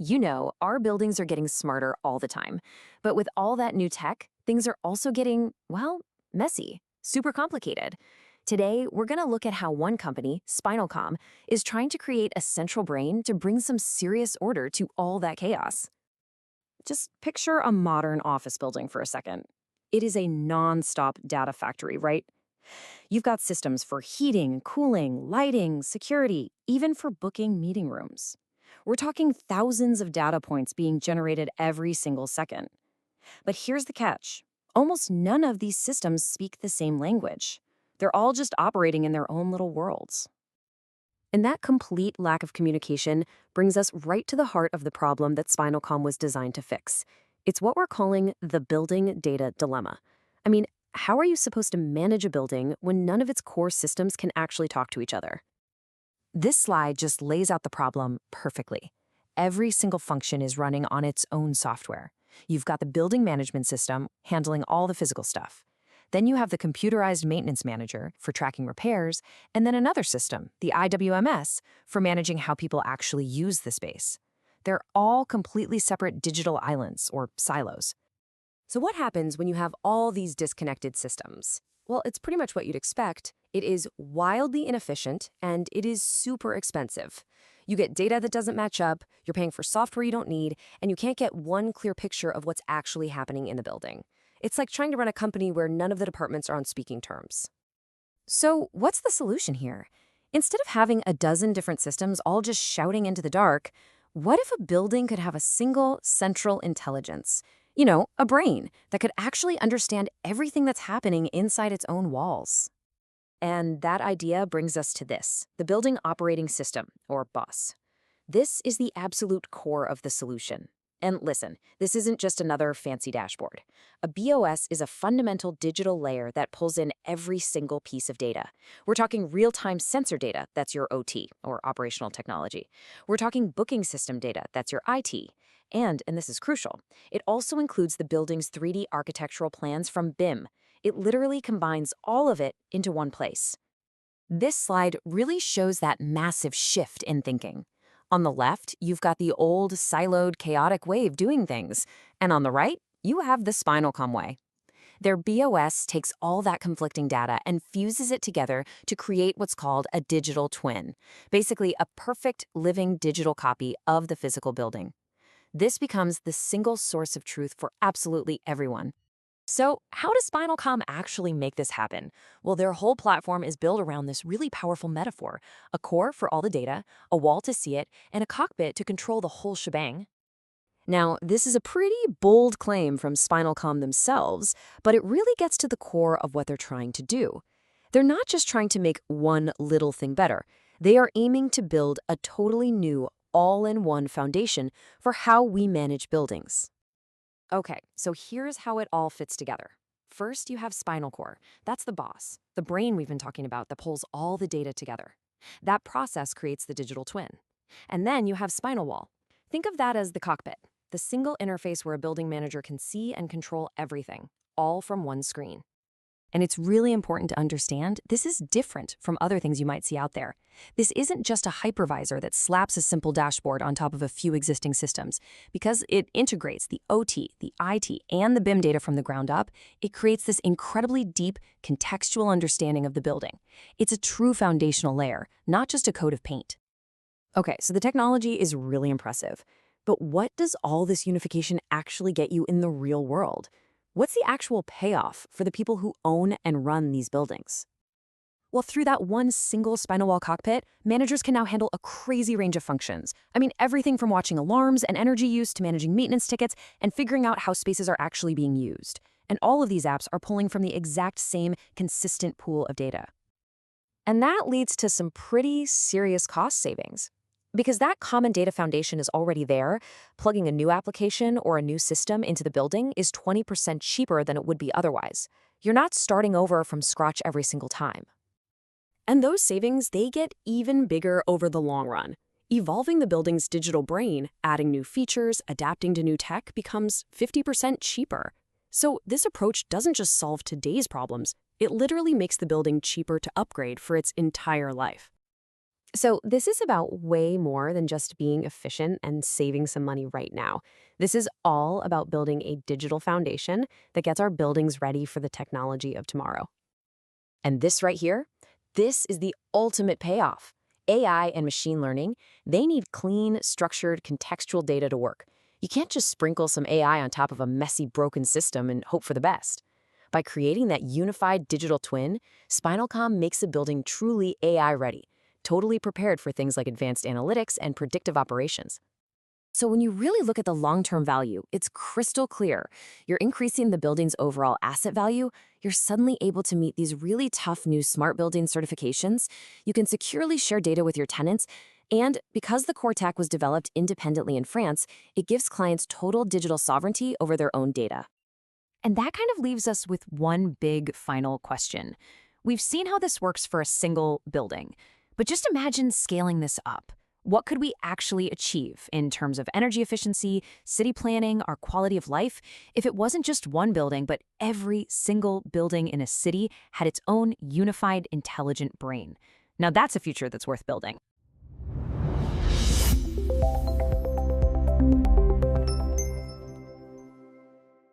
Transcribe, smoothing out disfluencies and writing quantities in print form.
You know, our buildings are getting smarter all the time. But with all that new tech, things are also getting, well, messy, super complicated. Today, we're going to look at how one company, SpinalCom, is trying to create a central brain to bring some serious order to all that chaos. Just picture a modern office building for a second. It is a non-stop data factory, right? You've got systems for heating, cooling, lighting, security, even for booking meeting rooms. We're talking thousands of data points being generated every single second. But here's the catch. Almost none of these systems speak the same language. They're all just operating in their own little worlds. And that complete lack of communication brings us right to the heart of the problem that SpinalCom was designed to fix. It's what we're calling the building data dilemma. I mean, how are you supposed to manage a building when none of its core systems can actually talk to each other? This slide just lays out the problem perfectly. Every single function is running on its own software. You've got the building management system handling all the physical stuff. Then you have the computerized maintenance manager for tracking repairs, and then another system, the IWMS, for managing how people actually use the space. They're all completely separate digital islands, or silos. So what happens when you have all these disconnected systems? Well, it's pretty much what you'd expect. It is wildly inefficient, and it is super expensive. You get data that doesn't match up, you're paying for software you don't need, and you can't get one clear picture of what's actually happening in the building. It's like trying to run a company where none of the departments are on speaking terms. So what's the solution here? Instead of having a dozen different systems all just shouting into the dark, what if a building could have a single central intelligence? You know, a brain that could actually understand everything that's happening inside its own walls. And that idea brings us to this, the Building Operating System, or BOS. This is the absolute core of the solution. And listen, this isn't just another fancy dashboard. A BOS is a fundamental digital layer that pulls in every single piece of data. We're talking real-time sensor data, that's your OT, or operational technology. We're talking booking system data, that's your IT. And this is crucial, it also includes the building's 3D architectural plans from BIM. It literally combines all of it into one place. This slide really shows that massive shift in thinking. On the left, you've got the old, siloed, chaotic way of doing things. And on the right, you have the SpinalCom way. Their BOS takes all that conflicting data and fuses it together to create what's called a digital twin, basically a perfect living digital copy of the physical building. This becomes the single source of truth for absolutely everyone. So how does SpinalCom actually make this happen? Well, their whole platform is built around this really powerful metaphor: a core for all the data, a wall to see it, and a cockpit to control the whole shebang. Now, this is a pretty bold claim from SpinalCom themselves, but it really gets to the core of what they're trying to do. They're not just trying to make one little thing better. They are aiming to build a totally new, all-in-one foundation for how we manage buildings. Okay, so here's how it all fits together. First, you have SpinalCore. That's the boss, the brain we've been talking about that pulls all the data together. That process creates the digital twin. And then you have SpinalWall. Think of that as the cockpit, the single interface where a building manager can see and control everything, all from one screen. And it's really important to understand this is different from other things you might see out there. This isn't just a hypervisor that slaps a simple dashboard on top of a few existing systems. Because it integrates the OT, the IT, and the BIM data from the ground up, it creates this incredibly deep, contextual understanding of the building. It's a true foundational layer, not just a coat of paint. Okay, so the technology is really impressive. But what does all this unification actually get you in the real world? What's the actual payoff for the people who own and run these buildings? Well, through that one single SpinalWall cockpit, managers can now handle a crazy range of functions. I mean, everything from watching alarms and energy use to managing maintenance tickets and figuring out how spaces are actually being used. And all of these apps are pulling from the exact same consistent pool of data. And that leads to some pretty serious cost savings. Because that common data foundation is already there, plugging a new application or a new system into the building is 20% cheaper than it would be otherwise. You're not starting over from scratch every single time. And those savings, they get even bigger over the long run. Evolving the building's digital brain, adding new features, adapting to new tech becomes 50% cheaper. So this approach doesn't just solve today's problems, it literally makes the building cheaper to upgrade for its entire life. So, this is about way more than just being efficient and saving some money right now. This is all about building a digital foundation that gets our buildings ready for the technology of tomorrow. And this right here, this is the ultimate payoff. AI and machine learning, they need clean, structured, contextual data to work. You can't just sprinkle some AI on top of a messy, broken system and hope for the best. By creating that unified digital twin, SpinalCom makes a building truly AI ready, totally prepared for things like advanced analytics and predictive operations. So when you really look at the long-term value, it's crystal clear. You're increasing the building's overall asset value. You're suddenly able to meet these really tough new smart building certifications. You can securely share data with your tenants. And because the core tech was developed independently in France, it gives clients total digital sovereignty over their own data. And that kind of leaves us with one big final question. We've seen how this works for a single building, but just imagine scaling this up. What could we actually achieve in terms of energy efficiency, city planning, our quality of life, if it wasn't just one building, but every single building in a city had its own unified, intelligent brain? Now that's a future that's worth building.